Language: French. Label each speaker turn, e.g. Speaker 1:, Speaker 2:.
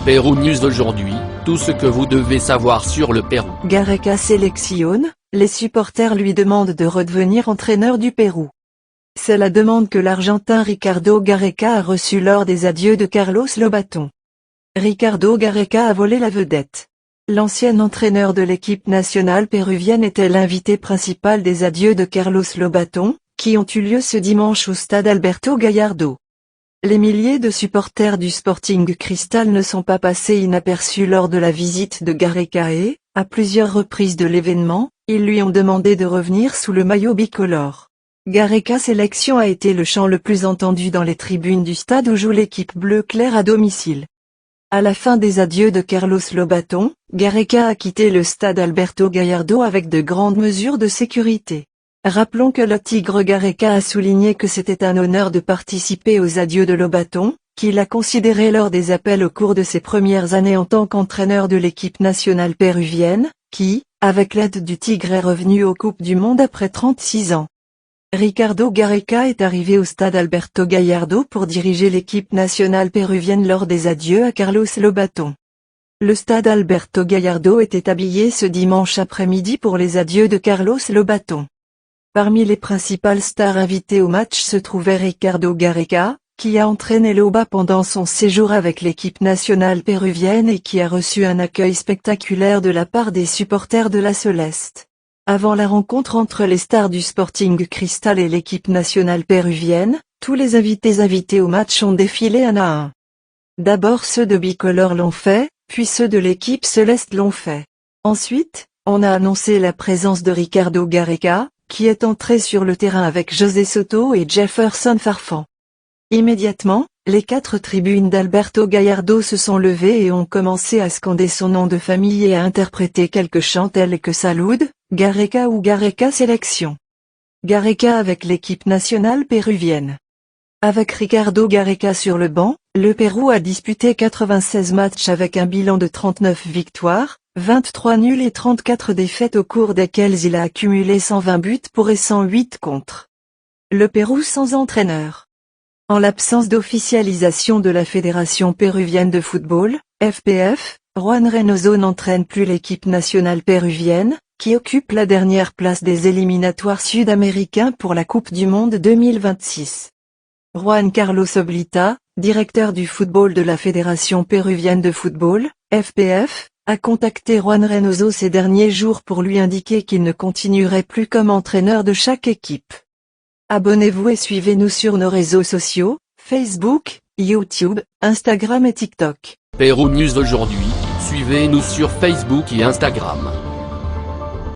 Speaker 1: Pérou News aujourd'hui, tout ce que vous devez savoir sur le Pérou.
Speaker 2: Gareca sélectionne, les supporters lui demandent de redevenir entraîneur du Pérou. C'est la demande que l'Argentin Ricardo Gareca a reçue lors des adieux de Carlos Lobaton. Ricardo Gareca a volé la vedette. L'ancien entraîneur de l'équipe nationale péruvienne était l'invité principal des adieux de Carlos Lobaton, qui ont eu lieu ce dimanche au stade Alberto Gallardo. Les milliers de supporters du Sporting Cristal ne sont pas passés inaperçus lors de la visite de Gareca et, à plusieurs reprises de l'événement, ils lui ont demandé de revenir sous le maillot bicolore. Gareca sélection a été le chant le plus entendu dans les tribunes du stade où joue l'équipe bleu clair à domicile. À la fin des adieux de Carlos Lobaton, Gareca a quitté le stade Alberto Gallardo avec de grandes mesures de sécurité. Rappelons que le Tigre Gareca a souligné que c'était un honneur de participer aux adieux de Lobaton, qu'il a considéré lors des appels au cours de ses premières années en tant qu'entraîneur de l'équipe nationale péruvienne, qui, avec l'aide du Tigre est revenu aux Coupes du Monde après 36 ans. Ricardo Gareca est arrivé au stade Alberto Gallardo pour diriger l'équipe nationale péruvienne lors des adieux à Carlos Lobaton. Le stade Alberto Gallardo était habillé ce dimanche après-midi pour les adieux de Carlos Lobaton. Parmi les principales stars invitées au match se trouvait Ricardo Gareca, qui a entraîné Loba pendant son séjour avec l'équipe nationale péruvienne et qui a reçu un accueil spectaculaire de la part des supporters de la Celeste. Avant la rencontre entre les stars du Sporting Cristal et l'équipe nationale péruvienne, tous les invités au match ont défilé un à un. D'abord ceux de bicolore l'ont fait, puis ceux de l'équipe Celeste l'ont fait. Ensuite, on a annoncé la présence de Ricardo Gareca, qui est entré sur le terrain avec José Soto et Jefferson Farfán. Immédiatement, les 4 tribunes d'Alberto Gallardo se sont levées et ont commencé à scander son nom de famille et à interpréter quelques chants tels que Salud, Gareca ou Gareca sélection. Gareca avec l'équipe nationale péruvienne. Avec Ricardo Gareca sur le banc, le Pérou a disputé 96 matchs avec un bilan de 39 victoires, 23 nuls et 34 défaites au cours desquelles il a accumulé 120 buts pour et 108 contre. Le Pérou sans entraîneur. En l'absence d'officialisation de la Fédération péruvienne de football, FPF, Juan Reynoso n'entraîne plus l'équipe nationale péruvienne, qui occupe la dernière place des éliminatoires sud-américains pour la Coupe du Monde 2026. Juan Carlos Oblita, directeur du football de la Fédération péruvienne de football, FPF, a contacté Juan Reynoso ces derniers jours pour lui indiquer qu'il ne continuerait plus comme entraîneur de chaque équipe. Abonnez-vous et suivez-nous sur nos réseaux sociaux, Facebook, YouTube, Instagram et TikTok.
Speaker 1: Pérou News aujourd'hui, suivez-nous sur Facebook et Instagram.